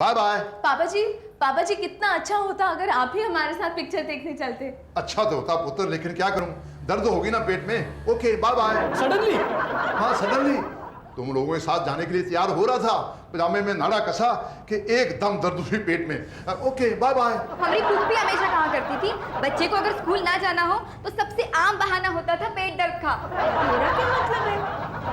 Bye bye. पापा जी कितना अच्छा होता अगर आप ही हमारे साथ पिक्चर देखने चलते। अच्छा तो होता पुत्र, लेकिन क्या करूं, दर्द होगी ना पेट में। Okay bye bye. सडनली? हाँ सडनली। तुम लोगों के साथ जाने के लिए तैयार हो रहा था, पजामे में नाड़ा कसा कि एकदम दर्द हुई पेट में। Okay bye bye. हमारी फूफी हमेशा कहा करती थी बच्चे को अगर स्कूल ना जाना हो तो सबसे आम बहाना होता था पेट दर्द का। तेरा क्या मतलब है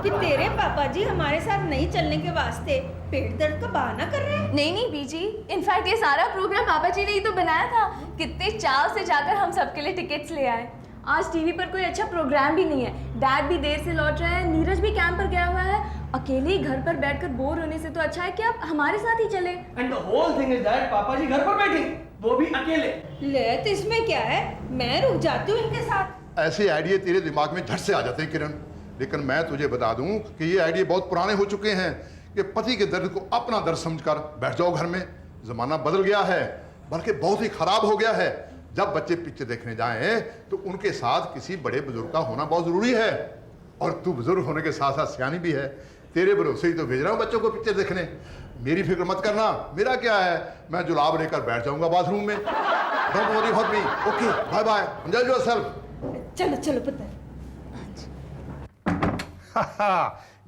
कि तेरे पापा जी हमारे साथ नहीं चलने के वास्ते पेट दर्द का बहाना कर रहे हैं? नहीं बीजी, इनफैक्ट ये सारा प्रोग्राम पापा जी ने ही तो बनाया था। कितने चाव से जाकर हम सबके लिए टिकट्स ले आए। आज टीवी पर कोई अच्छा प्रोग्राम भी नहीं है, डैड भी देर से लौट रहे हैं, नीरज भी कैंप पर गया हुआ है। अकेले ही घर पर बैठकर बोर होने से तो अच्छा है कि आप हमारे साथ ही चले। And the whole thing is that पापा जी घर पर बैठे, वो भी अकेले। ले तो इसमें क्या है, मैं रुक जाती हूँ इनके साथ। ऐसे आइडिया तेरे दिमाग में झट से आ जाते हैं किरण, लेकिन मैं तुझे बता दूं कि ये आइडिया बहुत पुराने हो चुके हैं कि पति के दर्द को अपना दर्द समझकर बैठ जाओ घर में। जमाना बदल गया है, बल्कि बहुत ही खराब हो गया है। जब बच्चे पिक्चर देखने जाएं तो उनके साथ किसी बड़े बुजुर्ग का होना बहुत जरूरी है। और तू बुजुर्ग होने के साथ साथ सियानी भी है, तेरे भरोसे ही तो भेज रहा हूं बच्चों को पिक्चर देखने। मेरी फिक्र मत करना, मेरा क्या है, मैं जुलाब लेकर बैठ जाऊंगा बाथरूम में। Don't worry about me. Okay bye bye, enjoy yourself. चलो चलो पुत्र।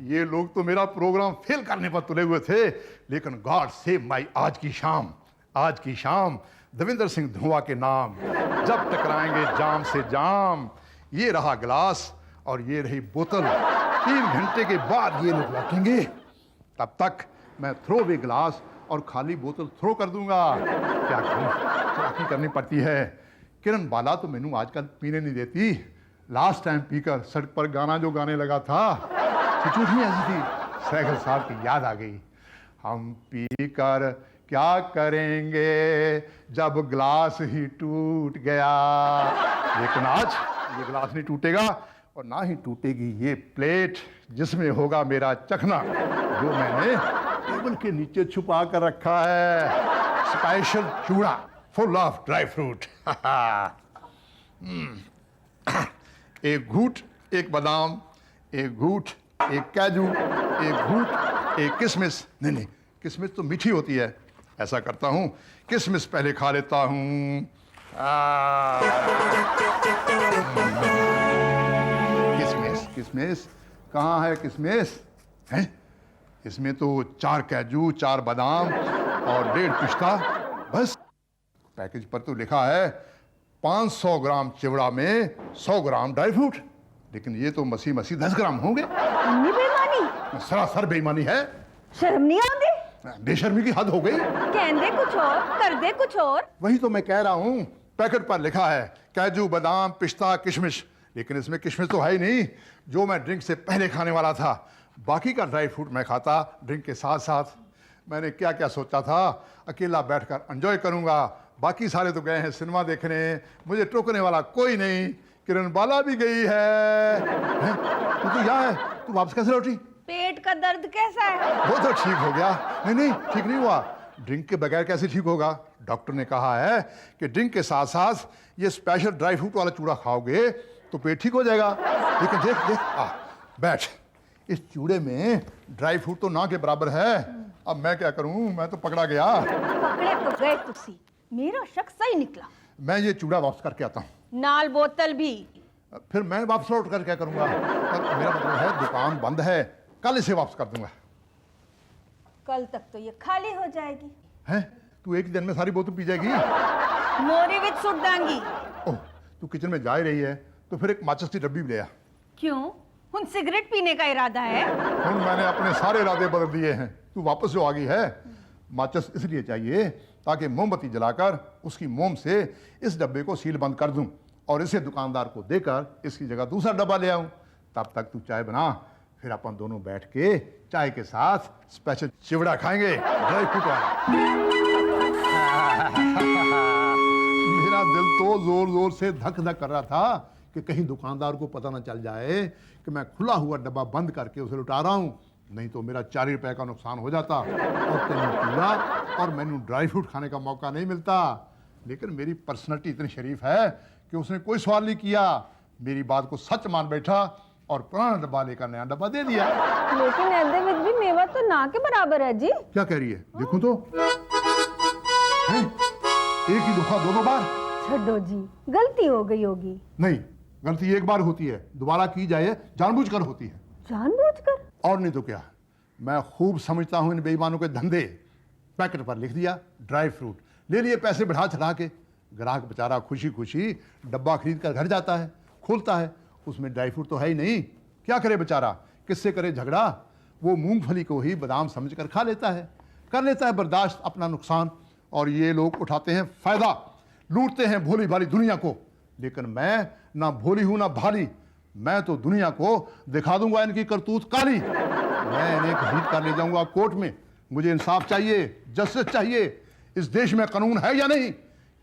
ये लोग तो मेरा प्रोग्राम फेल करने पर तुले हुए थे, लेकिन गॉड सेव माई आज की शाम देवेंद्र सिंह धुआं के नाम। जब टकराएंगे जाम से जाम। ये रहा गिलास और ये रही बोतल, 3 घंटे के बाद ये लोग लौटेंगे। तब तक मैं थ्रो वे गिलास और खाली बोतल थ्रो कर दूंगा। क्या करूं, चालाकी करनी पड़ती है। किरण बाला तो मैनू आजकल पीने नहीं देती। लास्ट टाइम पीकर सड़क पर गाना जो गाने लगा था, सिचुएशन ऐसी थी, सहगल साहब की याद आ गई। हम पीकर क्या करेंगे जब ग्लास ही टूट गया। लेकिन आज ये ग्लास नहीं टूटेगा और ना ही टूटेगी ये प्लेट जिसमें होगा मेरा चखना, जो मैंने टेबल के नीचे छुपा कर रखा है। स्पेशल चूड़ा फुल ऑफ ड्राई फ्रूट। एक घूट एक बादाम, एक घूट एक काजू, एक घूट एक किशमिश। नहीं, किशमिश तो मीठी होती है। ऐसा करता हूं, किशमिश पहले खा लेता हूं। किशमिश कहाँ है किशमिश? है इसमें तो 4 काजू, 4 बादाम और 1.5 पिस्ता बस। पैकेज पर तो लिखा है 500 ग्राम चिवड़ा में 100 ग्राम ड्राई फ्रूट, लेकिन ये तो मसी 10 ग्राम होंगे। बेईमानी, सरासर बेईमानी है। शर्म नहीं आती? बेशर्मी की हद हो गई। कहने कुछ और कर दे कुछ और। वही तो मैं कह रहा हूँ, पैकेट पर लिखा है काजू, बादाम, पिस्ता, किशमिश, लेकिन इसमें किशमिश तो है ही नहीं, जो मैं ड्रिंक से पहले खाने वाला था। बाकी का ड्राई फ्रूट मैं खाता ड्रिंक के साथ साथ। मैंने क्या क्या सोचा था, अकेला बैठकर एंजॉय करूंगा, बाकी सारे तो गए हैं सिनेमा देखने, मुझे टोकने वाला कोई नहीं। किरण बाला भी गई है। तू तो यहाँ है, तू वापस कैसे लौटी? पेट का दर्द कैसा है? वो तो ठीक हो गया। नहीं ठीक नहीं हुआ। ड्रिंक के बगैर कैसे ठीक होगा? डॉक्टर ने कहा है कि ड्रिंक के साथ साथ ये स्पेशल ड्राई फ्रूट वाला चूड़ा खाओगे तो पेट ठीक हो जाएगा। लेकिन देख बैठ, इस चूड़े में ड्राई फ्रूट तो ना के बराबर है। अब मैं क्या करूं, मैं तो पकड़ा गया। पकड़े तो गए तुसी, मेरा शक सही निकला। मैं ये चूड़ा वापस करके आता हूँ। नाल बोतल भी। फिर मैं वापस लौट कर क्या करूंगा? मेरा मतलब है दुकान बंद है, कल इसे वापस कर दूंगा। कल तक तो ये खाली हो जाएगी। हैं? तू एक दिन में सारी बोतल पी जाएगी? मोरी विच सुट दांगी। ओह, तू किचन में जा ही रही है तो फिर एक माचिस की डब्बी भी ले आ। क्यों? हुन सिगरेट पीने का इरादा है? हुन मैंने अपने सारे इरादे बदल दिए हैं। तू वापस जो आ गई है, माचिस इसलिए चाहिए ताकि मोमबत्ती जलाकर उसकी मोम से इस डब्बे को सील बंद कर दूं और इसे दुकानदार को देकर इसकी जगह दूसरा डब्बा ले आऊं। तब तक तू चाय बना, फिर अपन दोनों बैठ के चाय के साथ स्पेशल चिवड़ा खाएंगे, ड्राई फ्रूट वाला। मेरा दिल तो जोर जोर से धक धक कर रहा था कि कहीं दुकानदार को पता ना चल जाए कि मैं खुला हुआ डब्बा बंद करके उसे लुटा रहा हूं, नहीं तो मेरा 4 रुपए का नुकसान हो जाता और तेनू चूड़ा और मैनू ड्राई फ्रूट खाने का मौका नहीं मिलता। लेकिन मेरी पर्सनैलिटी इतनी शरीफ है कि उसने कोई सवाल नहीं किया, मेरी बात को सच मान बैठा और पुराना डब्बा लेकर नया डब्बा दे दिया। लेकिन भी मेवा तो ना के बराबर है जी। क्या कह रही है? देखूं तो हैं? एक ही धोखा दो बार? छोड़ो जी, गलती हो गई होगी। नहीं, गलती एक बार होती है, दोबारा की जाए जानबूझकर होती है। जानबूझकर? और नहीं तो क्या, मैं खूब समझता हूं इन बेईमानों के धंधे। पैकेट पर लिख दिया ड्राई फ्रूट, ले लिए पैसे बढ़ा चढ़ा के। ग्राहक बेचारा खुशी खुशी डब्बा खरीद कर घर जाता है, खोलता है, उसमें ड्राई फ्रूट तो है ही नहीं। क्या करे बेचारा, किससे करे झगड़ा? वो मूंगफली को ही बादाम समझकर खा लेता है, कर लेता है बर्दाश्त अपना नुकसान। और ये लोग उठाते हैं फायदा, लूटते हैं भोली भाली दुनिया को। लेकिन मैं ना भोली हूं ना भाली, मैं तो दुनिया को दिखा दूंगा इनकी करतूत काली। मैं इन्हें घसीट कर ले जाऊंगा कोर्ट में। मुझे इंसाफ चाहिए, जस्टिस चाहिए। इस देश में कानून है या नहीं,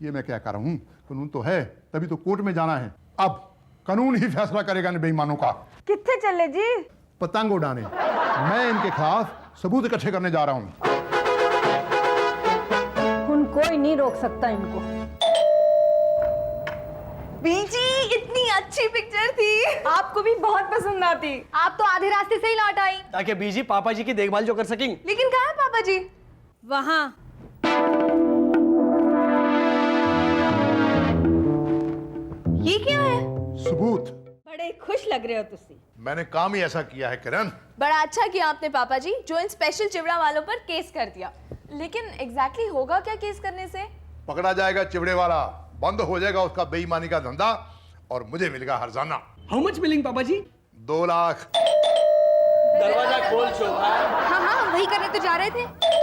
ये मैं क्या कर रहा हूं? कानून तो है, तभी तो कोर्ट में जाना है। अब कानून ही फैसला करेगा इन बेईमानों का। कितने चले जी? पतंग उड़ाने। मैं इनके खिलाफ सबूत इकट्ठे करने जा रहा हूं। कोई नहीं रोक सकता इनको। बीजी, इतनी अच्छी पिक्चर थी, आपको भी बहुत पसंद आती। आप तो आधे रास्ते से ही लौट आई। ताकि बीजी पापा जी की देखभाल जो कर सकेंगे। लेकिन कहाँ है पापा जी? वहां। ये क्या है? सबूत। बड़े खुश लग रहे हो तुसी। मैंने काम ही ऐसा किया है किरण। बड़ा अच्छा किया आपने पापा जी, जो इन स्पेशल चिवड़ा वालों पर केस कर दिया। लेकिन एग्जैक्टली होगा क्या केस करने से? पकड़ा जाएगा चिवड़े वाला, बंद हो जाएगा उसका बेईमानी का धंधा, और मुझे मिलेगा हर्जाना। हाउ मच मिलिंग पापा जी? 2 लाख। दरवाजा खोल शोभा। हाँ हाँ, वही करने तो जा रहे थे।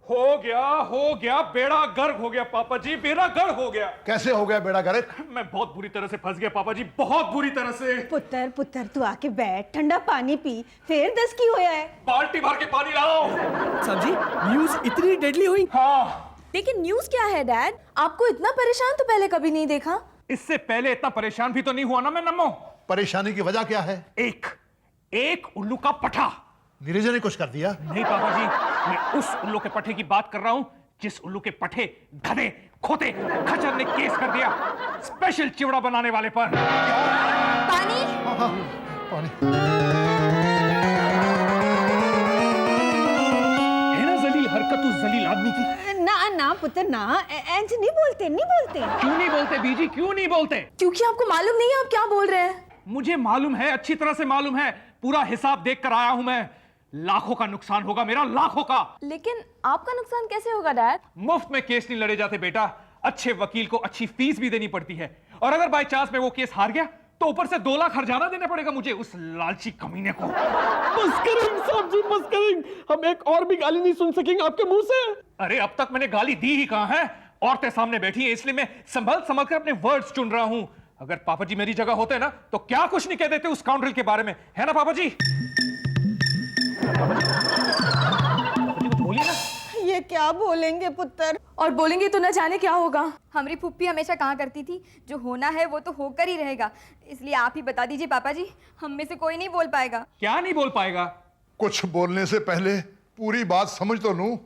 हो गया, बेड़ा गर्क हो गया पापा जी, बेड़ा गर्क हो गया। कैसे हो गया बेड़ा गर्क? मैं बहुत बुरी तरह से फंस गया पापा जी, बहुत बुरी तरह से। पुत्र पुत्र तू आके बैठ, ठंडा पानी पी, फिर 10 की होया है। बाल्टी भर के पानी लाओ। साहब जी, न्यूज़ इतनी डेडली हुई? हाँ, लेकिन न्यूज़ क्या है डैड? आपको इतना परेशान तो पहले कभी नहीं देखा। इससे पहले इतना परेशान भी तो नहीं हुआ ना मैं नमो। परेशानी की वजह क्या है? एक उल्लू का पठा। नीरज ने कुछ कर दिया? नहीं पापा जी, मैं उस उल्लू के पठे की बात कर रहा हूं जिस उल्लू के पठे गधे खोते खच्चर ने केस कर दिया स्पेशल चिवड़ा बनाने वाले पर। पानी। पानी। है ना जलील हरकत उस जलील आदमी की। ना ना पुत्र ना, ऐसे नहीं बोलते, नहीं बोलते। क्यों नहीं बोलते बीजी, क्यों नहीं बोलते? क्योंकि आपको मालूम नहीं है आप क्या बोल रहे हैं। मुझे मालूम है, अच्छी तरह से मालूम है, पूरा हिसाब देख कर आया हूं मैं। लाखों का नुकसान होगा मेरा, लाखों का। लेकिन आपका नुकसान कैसे होगा डैड? मुफ्त में केस नहीं लड़े जाते बेटा, अच्छे वकील को अच्छी फीस भी देनी पड़ती है। और अगर बाय चांस में वो केस हार गया तो ऊपर से 2 लाख हर्जाना देना पड़ेगा मुझे उस लालची कमीने को। बस करें साहब जी, बस करें। हम एक और भी गाली नहीं सुन सकेंगे आपके मुंह से। अरे अब तक मैंने गाली दी ही कहां है? औरतें सामने बैठी हैं, इसलिए मैं संभल संभल कर अपने वर्ड्स चुन रहा हूं। अगर पापा जी मेरी जगह होते ना तो क्या कुछ नहीं कह देते उस काउंड्रल के बारे में, है ना पापा जी? पापा जी कुछ बोलिए ना। ये क्या बोलेंगे पुत्र? और बोलेंगे तो न जाने क्या होगा। हमारी फुप्पी हमेशा कहा करती थी, जो होना है वो तो होकर ही रहेगा। इसलिए आप ही बता दीजिए पापा जी, हम में से कोई नहीं बोल पाएगा। क्या नहीं बोल पाएगा? कुछ बोलने से पहले पूरी बात समझ तो लूं।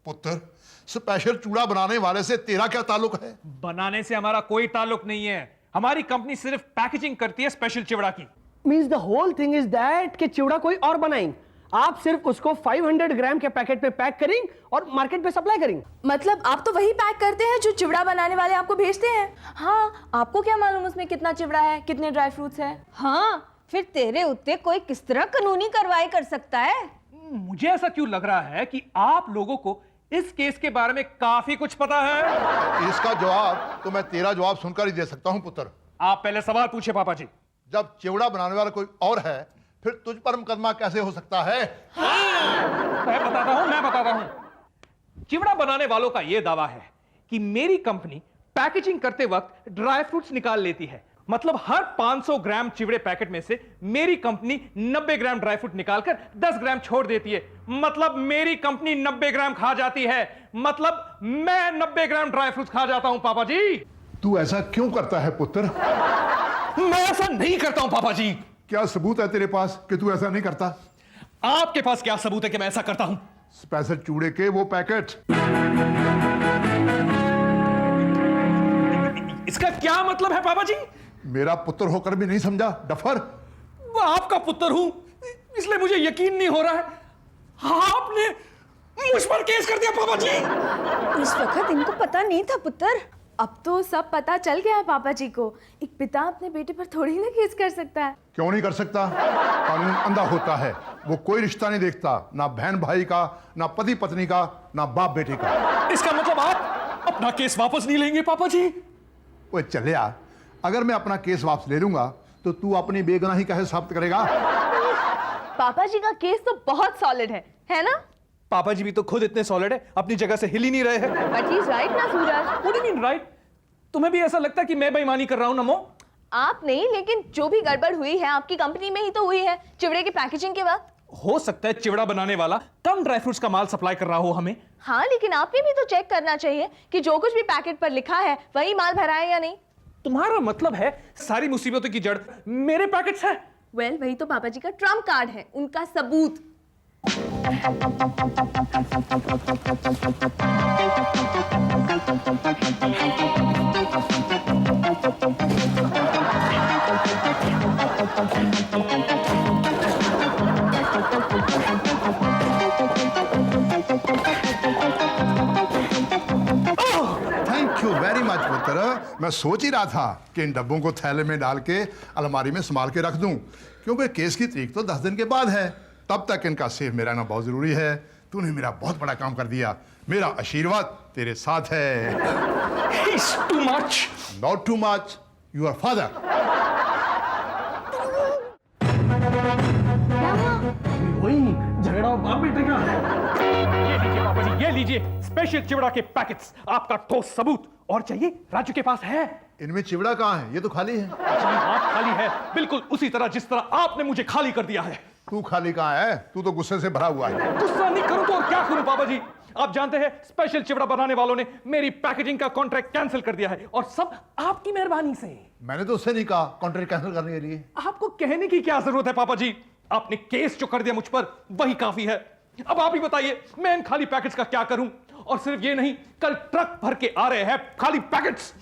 पुत्र, स्पेशल चूड़ा बनाने वाले से तेरा क्या ताल्लुक है? बनाने से हमारा कोई ताल्लुक नहीं है, हमारी कंपनी सिर्फ पैकेजिंग करती है स्पेशल चिवड़ा की। Means the whole thing is that कि चिवड़ा कोई और बनाएंगे, आप सिर्फ उसको 500 ग्राम के पैकेट पे पैक करेंगे और मार्केट पे सप्लाई करेंगे। मतलब आप तो वही पैक करते हैं जो चिवड़ा बनाने वाले आपको भेजते हैं। हाँ, आपको क्या मालूम उसमें कितना चिवड़ा है, कितने ड्राई फ्रूट्स है? हाँ, फिर तेरे उत्ते कोई किस तरह कानूनी कार्रवाई कर सकता है? मुझे ऐसा क्यों लग रहा है कि आप लोगों को इस केस के बारे में काफी कुछ पता है। इसका जवाब तो मैं तेरा जवाब सुनकर ही दे सकता हूं पुत्र। आप पहले सवाल पूछे पापा जी। जब चिवड़ा बनाने वाला कोई और है, फिर तुझ पर मुकदमा कैसे हो सकता है? मैं बताता हूं। चिवड़ा बनाने वालों का यह दावा है कि मेरी कंपनी पैकेजिंग करते वक्त ड्राई फ्रूट्स निकाल लेती है। मतलब हर 500 ग्राम चिवड़े पैकेट में से मेरी कंपनी 90 ग्राम ड्राई फ्रूट निकालकर 10 ग्राम छोड़ देती है। मतलब मेरी कंपनी 90 ग्राम खा जाती है। मतलब मैं 90 ग्राम ड्राई फ्रूट्स खा जाता हूं पापा जी। तू ऐसा क्यों करता है पुत्र? मैं ऐसा नहीं करता हूं पापा जी। क्या सबूत है तेरे पास कि तू ऐसा नहीं करता? आपके पास क्या सबूत है कि मैं ऐसा करता हूं? स्पेशल चूड़े के वो पैकेट। इसका क्या मतलब है पापा जी? मेरा पुत्र होकर भी नहीं समझा, डफर। आपका पुत्र हूं इसलिए मुझे यकीन नहीं हो रहा है। आपने मुझ पर केस कर दिया पापा जी। उस वक्त इनको पता नहीं था पुत्र। अब तो सब पता चल गया है पापा जी को। एक पिता अपने बेटे पर थोड़ी ना केस कर सकता है। क्यों नहीं कर सकता? कानून अंधा होता है, वो कोई रिश्ता नहीं देखता, ना बहन भाई का, ना पति पत्नी का, ना बाप बेटे का। इसका मतलब आप अपना केस वापस नहीं लेंगे पापा जी? ओए चले यार, अगर मैं अपना केस वापस ले लूंगा तो तू अपनी बेगुनाही कैसे साबित करेगा? पापा जी का केस तो बहुत सॉलिड है ना? पापा जी भी तो खुद इतने सॉलिड है, अपनी जगह से हिल ही नहीं रहे हैं। बट ही इज राइट ना सूरज। What do you mean right? तुम्हें भी ऐसा लगता है कि मैं बेईमानी कर रहा हूं नमो? आप नहीं, लेकिन जो भी गड़बड़ हुई है आपकी कंपनी में ही तो हुई है, चिवड़े की पैकेजिंग के वक्त। हो सकता है चिवड़ा बनाने वाला कम ड्राई फ्रूट्स का माल सप्लाई कर रहा हो हमें। हाँ, लेकिन आपने भी तो चेक करना चाहिए कि जो कुछ भी पैकेट पर लिखा है वही माल भरा है या नहीं। तुम्हारा मतलब है सारी मुसीबतों की जड़ मेरे पैकेट्स है? वेल, वही तो पापा जी का ट्रम्प कार्ड है, उनका सबूत। थैंक यू वेरी मच पुत्र। मैं सोच ही रहा था कि इन डब्बों को थैले में डाल के अलमारी में संभाल के रख दूं, क्योंकि केस की तारीख तो 10 दिन के बाद है। तब तक इनका सेफ में रहना बहुत जरूरी है। तूने मेरा बहुत बड़ा काम कर दिया। मेरा आशीर्वाद तेरे साथ है। He's too much. Not too much. Your father. वही झगड़ा बाप बेटे का। ये लीजिए पापा जी, ये लीजिए स्पेशल चिवड़ा के पैकेट्स, आपका ठोस सबूत। और चाहिए? राजू के पास है। इनमें चिवड़ा कहाँ है? ये तो खाली है। जी हाँ, खाली है, बिल्कुल उसी तरह जिस तरह आपने मुझे खाली कर दिया है। तू खाली कहाँ है? तू तो गुस्से से भरा हुआ है। गुस्सा नहीं करूं तो और क्या करूं पापा जी? आप जानते हैं स्पेशल चिवड़ा बनाने वालों ने मेरी पैकेजिंग का कॉन्ट्रैक्ट कैंसिल कर दिया है, और सब आपकी मेहरबानी से। मैंने तो उससे नहीं कहा कॉन्ट्रैक्ट कैंसिल करने के लिए। आपको कहने की क्या जरूरत है पापा जी? आपने केस जो कर दिया मुझ पर वही काफी है। अब आप ही बताइए मैं इन खाली पैकेट्स का क्या करूं? और सिर्फ ये नहीं, कल ट्रक भर के आ रहे हैं खाली पैकेट्स।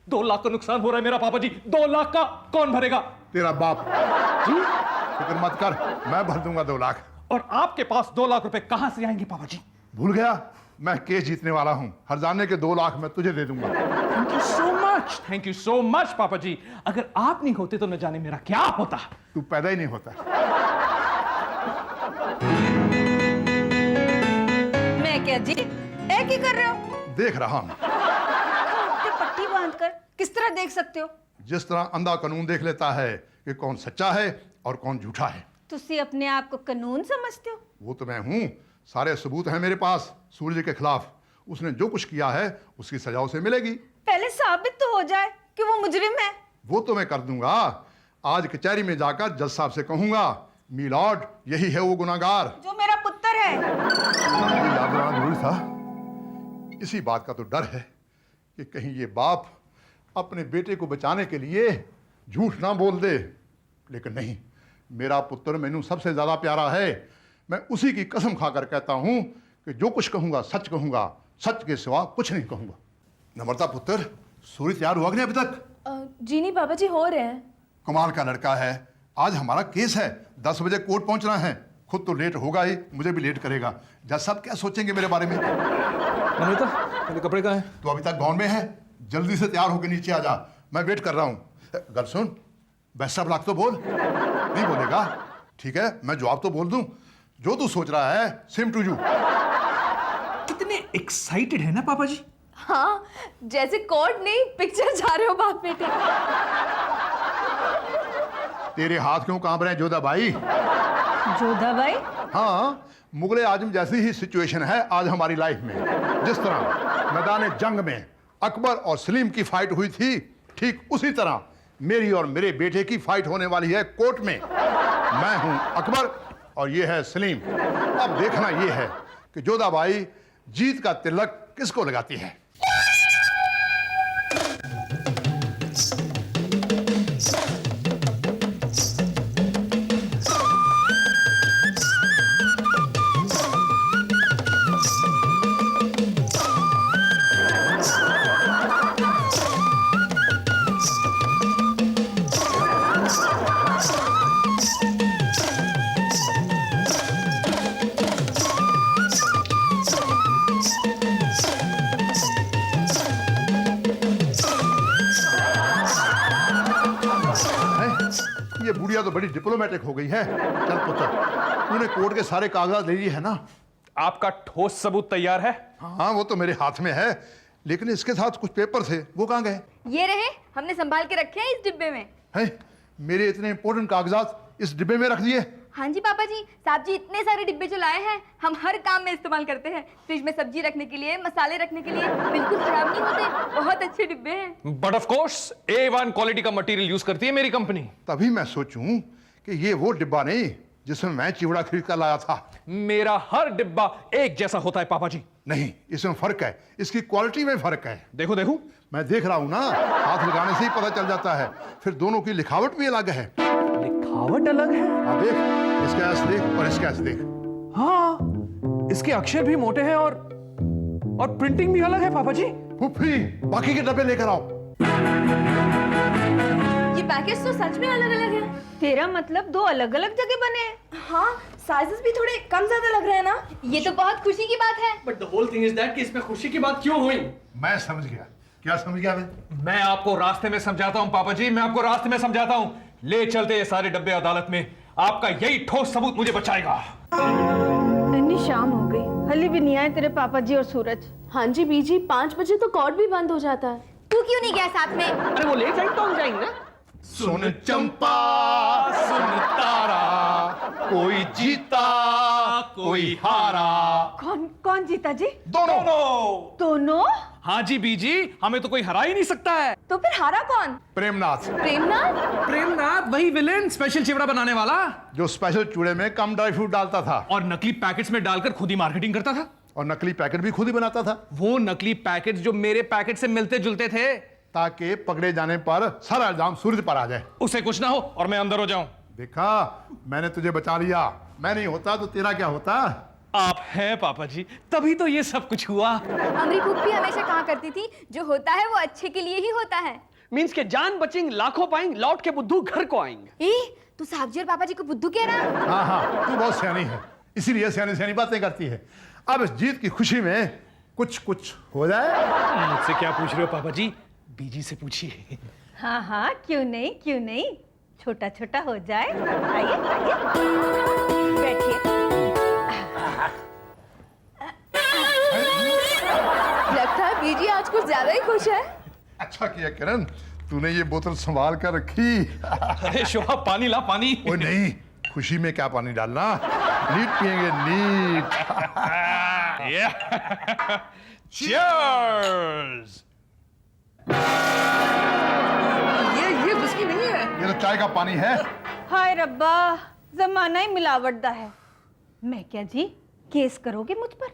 2 लाख का नुकसान हो रहा है मेरा पापा जी। 2 लाख का कौन भरेगा? तेरा बाप। जी? फिक्र मत कर, मैं भर दूंगा 2 लाख। और आपके पास 2 लाख रुपए कहां से आएंगे पापा जी? भूल गया, मैं केस जीतने वाला हूं। हरजाने के 2 लाख मैं तुझे दे दूंगा। Thank you so much, thank you so much पापा जी। अगर आप नहीं होते तो न जाने मेरा क्या होता। तू पैदा ही नहीं होता। मैं क्या जी एक ही कर रहे हो? देख रहा हूं। पट्टी बांधकर किस तरह देख सकते हो? जिस तरह अंधा कानून देख लेता है कि कौन सच्चा है और कौन झूठा है। तुसी अपने आप को कानून समझते हो? वो तो मैं हूं। सारे सबूत हैं मेरे पास सूर्य के खिलाफ। उसने जो कुछ किया है उसकी सजा उसे मिलेगी। पहले साबित तो हो जाए कि वो मुजरिम है। वो तो मैं कर दूंगा। आज कचहरी में जाकर जज साहब से कहूंगा, मी लॉर्ड, यही है वो गुनाहगार। जो मेरा पुत्र है। मुझे याद दिलाना जरूरी था। इसी बात का तो डर है कि कहीं ये बाप अपने बेटे को बचाने के लिए झूठ ना बोल दे। लेकिन नहीं, मेरा पुत्र मैनू सबसे ज्यादा प्यारा है। मैं उसी की कसम खाकर कहता हूं कि जो कुछ कहूंगा सच कहूंगा, सच के सिवा कुछ नहीं कहूंगा। नम्रता पुत्र, सूर्य तैयार हुआ कि नहीं अभी तक? जी नहीं पापा जी, हो रहे हैं। कमाल का लड़का है। आज हमारा केस है, 10 बजे कोर्ट पहुंचना है। खुद तो लेट होगा ही, मुझे भी लेट करेगा। जज साहब क्या सोचेंगे मेरे बारे में? नमिता, मेरे कपड़े कहाँ हैं? तो अभी तक गाउन में है। जल्दी से तैयार होकर नीचे आ जा, मैं वेट कर रहा हूं। गल सुन, बेस्ट ऑफ लक तो बोल। नहीं बोलेगा? ठीक है, मैं जवाब तो बोल दूं। जो तू सोच रहा है सेम टू यू। कितने एक्साइटेड है ना पापा जी? हाँ, जैसे कोर्ट नहीं पिक्चर जा रहे हो बाप बेटे। तेरे हाथ क्यों कांप रहे हैं जोधा भाई? जोधा भाई? हाँ, मुगले आजम जैसी ही सिचुएशन है आज हमारी लाइफ में। जिस तरह मैदान जंग में अकबर और सलीम की फाइट हुई थी, ठीक उसी तरह मेरी और मेरे बेटे की फाइट होने वाली है कोर्ट में। मैं हूं अकबर और ये है सलीम। अब देखना ये है कि जोधा भाई जीत का तिलक किसको लगाती है। बड़ी डिप्लोमेटिक हो गई है। चल पुत्र, तूने कोर्ट के सारे कागजात ले लिए है ना? आपका ठोस सबूत तैयार है? हाँ, वो तो मेरे हाथ में है, लेकिन इसके साथ कुछ पेपर थे, वो कहाँ गए? ये रहे, हमने संभाल के रखे हैं इस डिब्बे में। हैं? मेरे इतने इंपॉर्टेंट कागजात इस डिब्बे में रख दिए? हाँ जी पापा जी, साहब जी इतने सारे डिब्बे जो लाए हैं हम हर काम में इस्तेमाल करते हैं। फ्रिज में सब्जी रखने के लिए, मसाले रखने के लिए, बिल्कुल खराब नहीं होते, बहुत अच्छे डिब्बे हैं। But of course A1 quality का मटेरियल यूज करती है मेरी कंपनी। तभी मैं सोचूं कि ये वो डिब्बा नहीं जिसमें मैं चिवड़ा खरीद कर लाया था। मेरा हर डिब्बा एक जैसा होता है पापा जी। नहीं, इसमें फर्क है, इसकी क्वालिटी में फर्क है। देखो देखो, मैं देख रहा हूं ना, हाथ लगाने से ही पता चल जाता है। फिर दोनों की लिखावट भी अलग है। लिखावट अलग है। हाँ देख, इसका ऐस देख और इसका ऐस देख। हाँ, इसके अक्षर भी मोटे हैं और प्रिंटिंग भी अलग है पापा जी। फुफ्फी, बाकी के डब्बे लेकर आओ। ये पैकेज तो सच में अलग अलग है। तेरा मतलब दो अलग अलग जगह बने हैं? हाँ, साइजेस भी थोड़े कम ज्यादा लग रहे हैं ना। ये तो बहुत खुशी की बात है। But the whole thing is that कि इसमें खुशी की बात क्यों हुई? मैं समझ गया। क्या समझ गया मैं? मैं आपको रास्ते में समझाता हूं पापा जी, मैं आपको रास्ते में समझाता हूं। ले चलते ये सारे डब्बे अदालत में, आपका यही ठोस सबूत मुझे बचाएगा। इतनी शाम हो गई, हली भी नहीं आए तेरे पापा जी और सूरज। हाँ जी बीजी, 5 बजे तो कोर्ट भी बंद हो जाता है। तू क्यों नहीं गया साथ में? अरे वो लेट जाएंगे तो हम जाएंगे ना। सुन चंपा, सुन तारा, कोई जीता कोई हारा। कौन कौन जीता जी? दोनों। दोनों? हाँ जी बीजी, हमें तो कोई हरा ही नहीं सकता है। तो फिर हारा कौन? प्रेमनाथ, प्रेमनाथ? प्रेमनाथ, वही विलेन, स्पेशल चिवड़ा बनाने वाला, जो स्पेशल चूड़े में कम ड्राई फ्रूट डालता था और नकली पैकेट्स में डालकर खुद ही मार्केटिंग करता था। और नकली पैकेट भी खुद ही बनाता था, वो नकली पैकेट्स जो मेरे पैकेट से मिलते जुलते थे, ताकि पकड़े जाने पर सारा इल्जाम सूरज पर आ जाए। उसे कुछ ना हो और मैं अंदर हो जाऊं। देखा, मैंने तुझे बचा लिया। मैं नहीं होता तो तेरा क्या होता? आप हैं पापा जी, तभी तो ये सब कुछ हुआ। हमारी फूफी हमेशा कहा करती थी, जो होता है वो अच्छे के लिए ही होता है। मीन्स के जान बचेंगे, लाखों पाएंगे, लौट के बुद्धू घर को आएंगे। तू साहब जी और पापा जी को बुद्धू कह रहा? हाँ हाँ, तू बहुत सियानी है, इसीलिए सियानी सियानी बातें करती है। अब इस जीत की खुशी में कुछ कुछ हो जाए। मुझसे क्या पूछ रहे हो पापा जी? बीजी से पूछिए। हाँ हाँ, क्यों नहीं क्यों नहीं, छोटा छोटा हो जाए। आइए आइए, बैठिए। लगता है बीजी आज कुछ ज्यादा ही खुश है। अच्छा किया किरण, तूने ये बोतल संभाल कर रखी। अरे शोभा, पानी ला, पानी। ओ नहीं, खुशी में क्या पानी डालना, नीट पियेंगे, नीट। Cheers! ये विस्की नहीं है। ये तो चाय का पानी है। हाय रब्बा, जमाना ही मिलावट दा है। मैं क्या जी, केस करोगे मुझ पर?